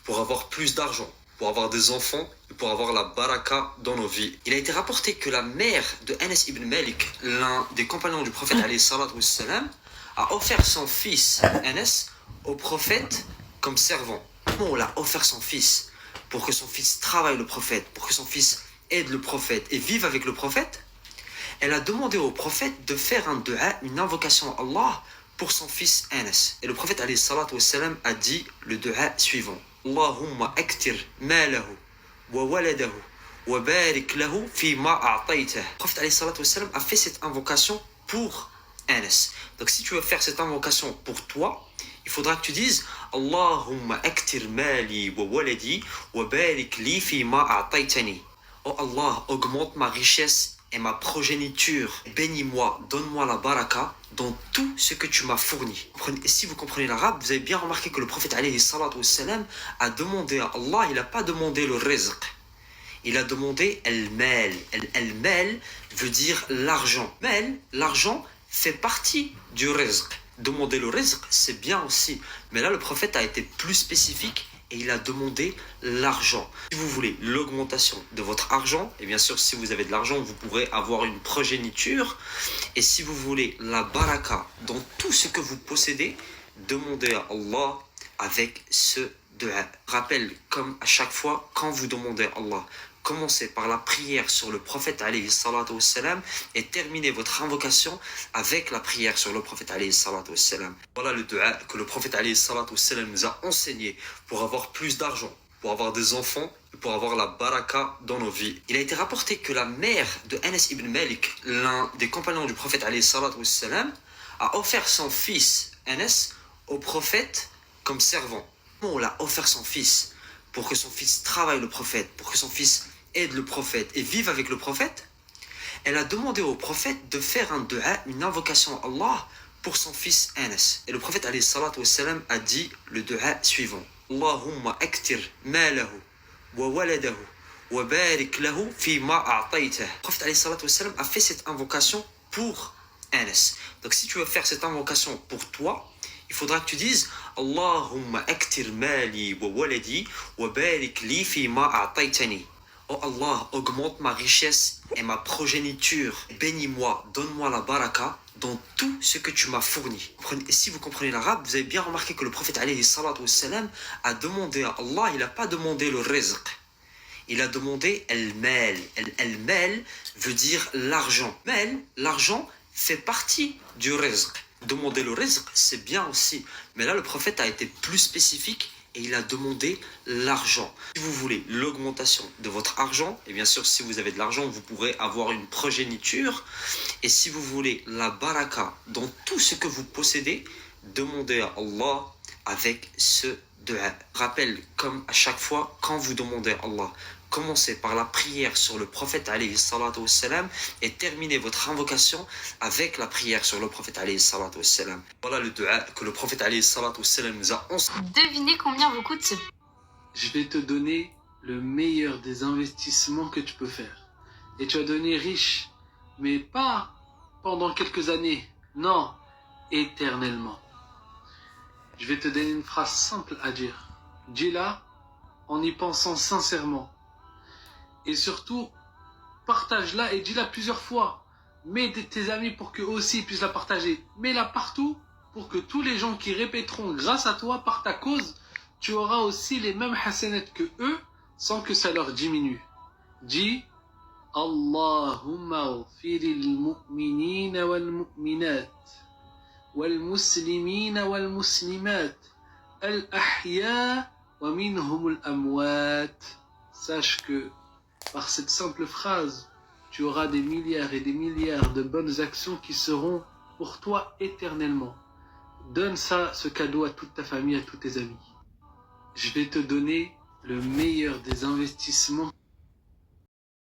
pour avoir plus d'argent, pour avoir des enfants et pour avoir la baraka dans nos vies. Il a été rapporté que la mère de Anas ibn Malik, l'un des compagnons du prophète alayhi salatu wassalam, a offert son fils Anas au prophète comme servant. Comment on l'a offert son fils pour que son fils travaille le prophète, pour que son fils aide le prophète et vive avec le prophète? Elle a demandé au prophète de faire un dua, une invocation à Allah pour son fils Anas. Et le prophète alayhi salatu wassalam a dit le dua suivant: Allahumma aktir malahu wa waladahu wa barik lahu fi ma a'taytah. Le prophète alayhi salatu wassalam a fait cette invocation pour Anas. Donc si tu veux faire cette invocation pour toi, il faudra que tu dises Allahumma aktir mali wa waladi wa barik li fi ma a'taytani. Oh Allah, augmente ma richesse et ma progéniture. Bénis-moi, donne-moi la baraka dans tout ce que tu m'as fourni. Et si vous comprenez l'arabe, vous avez bien remarqué que le prophète alayhi salatu wassalam a demandé à Allah, il n'a pas demandé le rizq. Il a demandé al-mal. Al-mal veut dire l'argent. Mal, l'argent fait partie du rizq. Demander le rizq, c'est bien aussi. Mais là, le prophète a été plus spécifique et il a demandé l'argent. Si vous voulez l'augmentation de votre argent, et bien sûr, si vous avez de l'argent, vous pourrez avoir une progéniture. Et si vous voulez la baraka dans tout ce que vous possédez, demandez à Allah avec ce dua. Rappel, comme à chaque fois, quand vous demandez à Allah, commencez par la prière sur le prophète alayhi salatu wassalam et terminez votre invocation avec la prière sur le prophète alayhi salatu wassalam. Voilà le dua que le prophète alayhi salatu wassalam nous a enseigné pour avoir plus d'argent, pour avoir des enfants et pour avoir la baraka dans nos vies. Il a été rapporté que la mère de Anas ibn Malik, l'un des compagnons du prophète alayhi salatu wassalam, a offert son fils Anas au prophète comme servant. Comment on l'a offert son fils pour que son fils travaille le prophète, pour que son fils aide le prophète et vive avec le prophète? Elle a demandé au prophète de faire un dua, une invocation à Allah pour son fils Anas. Et le prophète alayhi salatu wassalam a dit le dua suivant: Allahumma aktir malahu wa waladahu wa barik lahu fi ma a'taytah. Le prophète alayhi salatu wassalam a fait cette invocation pour Anas. Donc si tu veux faire cette invocation pour toi, il faudra que tu dises Allahumma aktir mali wa waladi wa barik li fi ma a'taytani. Oh Allah, augmente ma richesse et ma progéniture. Bénis-moi, donne-moi la baraka dans tout ce que tu m'as fourni. Et si vous comprenez l'arabe, vous avez bien remarqué que le prophète alayhi salatu wassalam a demandé à Allah, il n'a pas demandé le rizq. Il a demandé al-mal. Al-mal veut dire l'argent. Mal, l'argent fait partie du rizq. Demander le rizq, c'est bien aussi. Mais là, le prophète a été plus spécifique et il a demandé l'argent. Si vous voulez l'augmentation de votre argent, et bien sûr, si vous avez de l'argent, vous pourrez avoir une progéniture. Et si vous voulez la baraka dans tout ce que vous possédez, demandez à Allah avec ce dua. Rappel, comme à chaque fois, quand vous demandez à Allah, commencez par la prière sur le prophète alayhi salatu wassalam et terminez votre invocation avec la prière sur le prophète alayhi salatu wassalam. Voilà le dua que le prophète alayhi salatu wassalam nous a enseigné. Devinez combien vous coûte ce... Je vais te donner le meilleur des investissements que tu peux faire. Et tu vas devenir riche, mais pas pendant quelques années, non, éternellement. Je vais te donner une phrase simple à dire. Dis-la en y pensant sincèrement. Et surtout, partage-la et dis-la plusieurs fois. Mets tes amis pour qu'eux aussi puissent la partager. Mets-la partout pour que tous les gens qui répéteront grâce à toi, par ta cause, tu auras aussi les mêmes hasanat que eux sans que ça leur diminue. Dis Allahumma ghfiril mu'minina wal mu'minat wal muslimina wal muslimat al ahya wa minhum al amwat. Sache que par cette simple phrase, tu auras des milliards et des milliards de bonnes actions qui seront pour toi éternellement. Donne ça, ce cadeau à toute ta famille, à tous tes amis. Je vais te donner le meilleur des investissements.